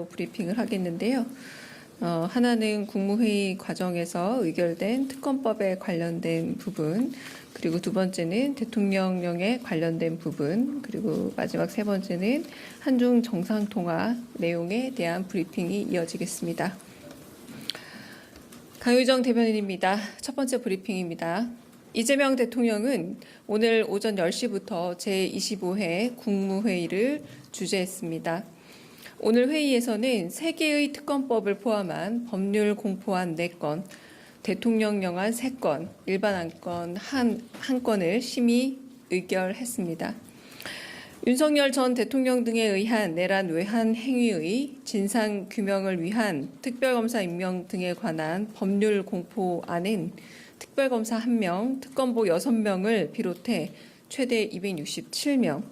브리핑을 하겠는데요. 하나는 국무회의 과정에서 의결된 특검법에 관련된 부분, 그리고 두 번째는 대통령령에 관련된 부분, 그리고 마지막 세 번째는 한중 정상통화 내용에 대한 브리핑이 이어지겠습니다. 강유정 대변인입니다. 첫 번째 브리핑입니다. 이재명 대통령은 오늘 오전 10시부터 제25회 국무회의를 주재했습니다. 오늘 회의에서는 3개의 특검법을 포함한 법률 공포안 4건, 대통령령안 3건, 일반 안건 한 건을 심의 의결했습니다. 윤석열 전 대통령 등에 의한 내란 외환 행위의 진상 규명을 위한 특별검사 임명 등에 관한 법률 공포안은 특별검사 1명, 특검보 6명을 비롯해 최대 267명,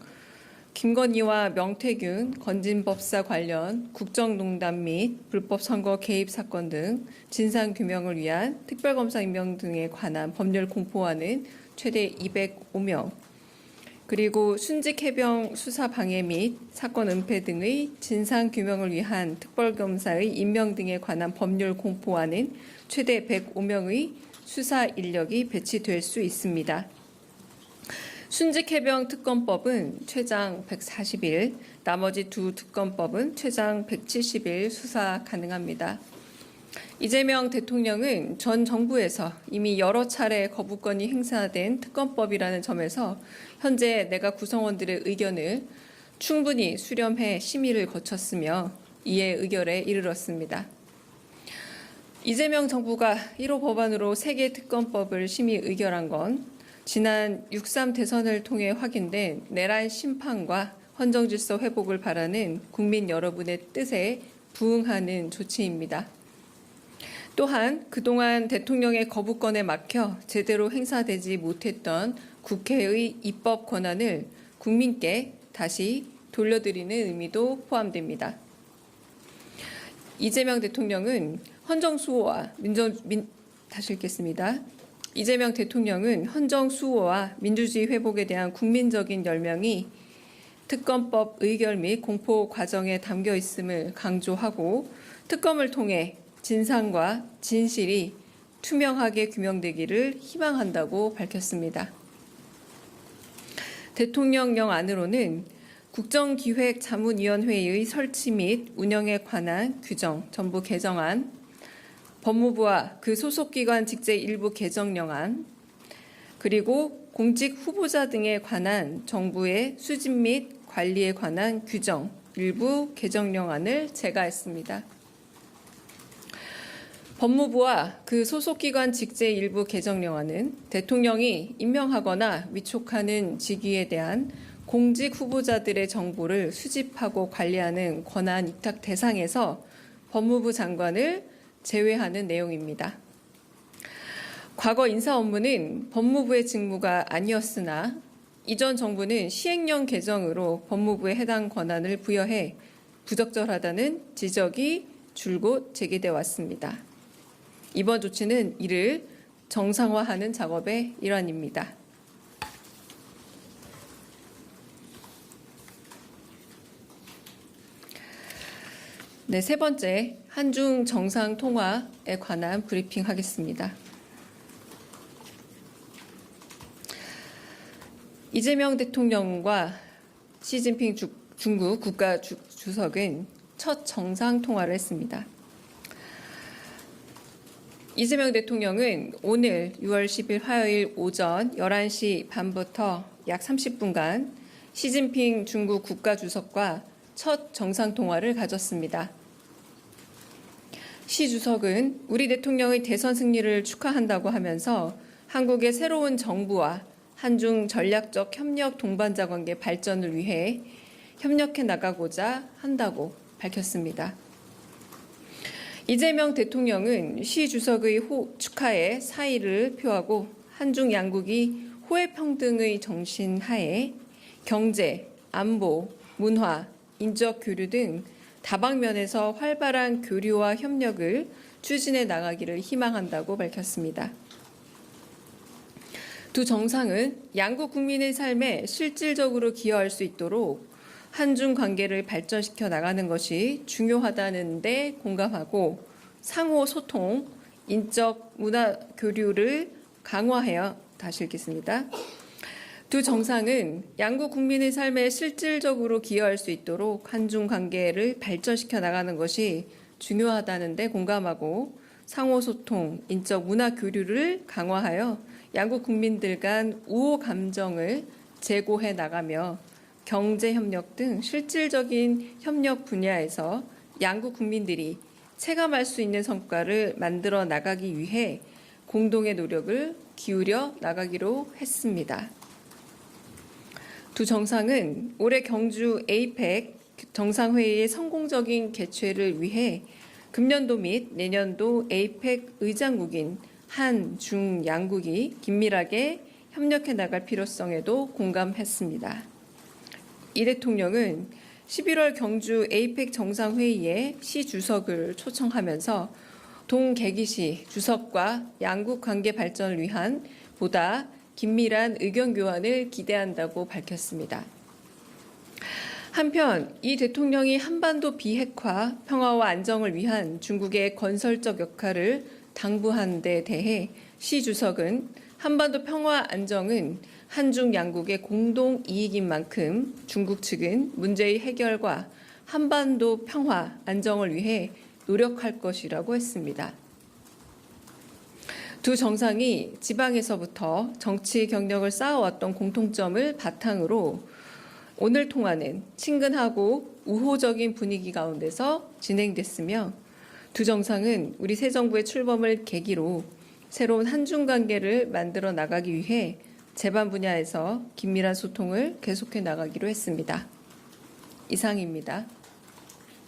김건희와 명태균, 건진법사 관련 국정농단 및 불법 선거 개입 사건 등 진상 규명을 위한 특별검사 임명 등에 관한 법률 공포안은 최대 205명, 그리고 순직 해병 수사 방해 및 사건 은폐 등의 진상 규명을 위한 특별검사의 임명 등에 관한 법률 공포안은 최대 105명의 수사 인력이 배치될 수 있습니다. 순직해병 특검법은 최장 140일, 나머지 두 특검법은 최장 170일 수사 가능합니다. 이재명 대통령은 전 정부에서 이미 여러 차례 거부권이 행사된 특검법이라는 점에서 현재 내각 구성원들의 의견을 충분히 수렴해 심의를 거쳤으며 이에 의결에 이르렀습니다. 이재명 정부가 1호 법안으로 3개 특검법을 심의 의결한 건 지난 6.3 대선을 통해 확인된 내란 심판과 헌정질서 회복을 바라는 국민 여러분의 뜻에 부응하는 조치입니다. 또한 그동안 대통령의 거부권에 막혀 제대로 행사되지 못했던 국회의 입법 권한을 국민께 다시 돌려드리는 의미도 포함됩니다. 이재명 대통령은 헌정수호와 다시 읽겠습니다. 이재명 대통령은 헌정수호와 민주주의 회복에 대한 국민적인 열명이 특검법 의결 및 공포 과정에 담겨 있음을 강조하고 특검을 통해 진상과 진실이 투명하게 규명되기를 희망한다고 밝혔습니다. 대통령령 안으로는 국정기획자문위원회의 설치 및 운영에 관한 규정 전부 개정안, 법무부와 그 소속기관 직제 일부 개정령안, 그리고 공직 후보자 등에 관한 정부의 수집 및 관리에 관한 규정 일부 개정령안을 제가했습니다. 법무부와 그 소속기관 직제 일부 개정령안은 대통령이 임명하거나 위촉하는 직위에 대한 공직 후보자들의 정보를 수집하고 관리하는 권한 위탁 대상에서 법무부 장관을 제외하는 내용입니다. 과거 인사 업무는 법무부의 직무가 아니었으나 이전 정부는 시행령 개정으로 법무부에 해당 권한을 부여해 부적절하다는 지적이 줄곧 제기돼 왔습니다. 이번 조치는 이를 정상화하는 작업의 일환입니다. 네, 세 번째, 한중 정상통화에 관한 브리핑 하겠습니다. 이재명 대통령과 시진핑 중국 국가주석은 첫 정상통화를 했습니다. 이재명 대통령은 오늘 6월 10일 화요일 오전 11시 반부터 약 30분간 시진핑 중국 국가주석과 첫 정상통화를 가졌습니다. 시 주석은 우리 대통령의 대선 승리를 축하한다고 하면서 한국의 새로운 정부와 한중 전략적 협력 동반자 관계 발전을 위해 협력해 나가고자 한다고 밝혔습니다. 이재명 대통령은 시 주석의 축하에 사의를 표하고 한중 양국이 호혜평등의 정신 하에 경제, 안보, 문화, 인적 교류 등 다방면에서 활발한 교류와 협력을 추진해 나가기를 희망한다고 밝혔습니다. 두 정상은 양국 국민의 삶에 실질적으로 기여할 수 있도록 한중 관계를 발전시켜 나가는 것이 중요하다는 데 공감하고 상호 소통, 인적 문화 교류를 강화해야 다시 읽겠습니다. 두 정상은 양국 국민의 삶에 실질적으로 기여할 수 있도록 한중 관계를 발전시켜 나가는 것이 중요하다는 데 공감하고 상호 소통, 인적 문화 교류를 강화하여 양국 국민들 간 우호 감정을 제고해 나가며 경제 협력 등 실질적인 협력 분야에서 양국 국민들이 체감할 수 있는 성과를 만들어 나가기 위해 공동의 노력을 기울여 나가기로 했습니다. 두 정상은 올해 경주 에이펙 정상회의의 성공적인 개최를 위해 금년도 및 내년도 에이펙 의장국인 한, 중, 양국이 긴밀하게 협력해 나갈 필요성에도 공감했습니다. 이 대통령은 11월 경주 에이펙 정상회의에 시 주석을 초청하면서 동계기시 주석과 양국 관계 발전을 위한 보다 긴밀한 의견 교환을 기대한다고 밝혔습니다. 한편 이 대통령이 한반도 비핵화, 평화와 안정을 위한 중국의 건설적 역할을 당부한 데 대해 시 주석은 한반도 평화 안정은 한중 양국의 공동 이익인 만큼 중국 측은 문제의 해결과 한반도 평화 안정을 위해 노력할 것이라고 했습니다. 두 정상이 지방에서부터 정치 경력을 쌓아왔던 공통점을 바탕으로 오늘 통화는 친근하고 우호적인 분위기 가운데서 진행됐으며 두 정상은 우리 새 정부의 출범을 계기로 새로운 한중 관계를 만들어 나가기 위해 제반 분야에서 긴밀한 소통을 계속해 나가기로 했습니다. 이상입니다.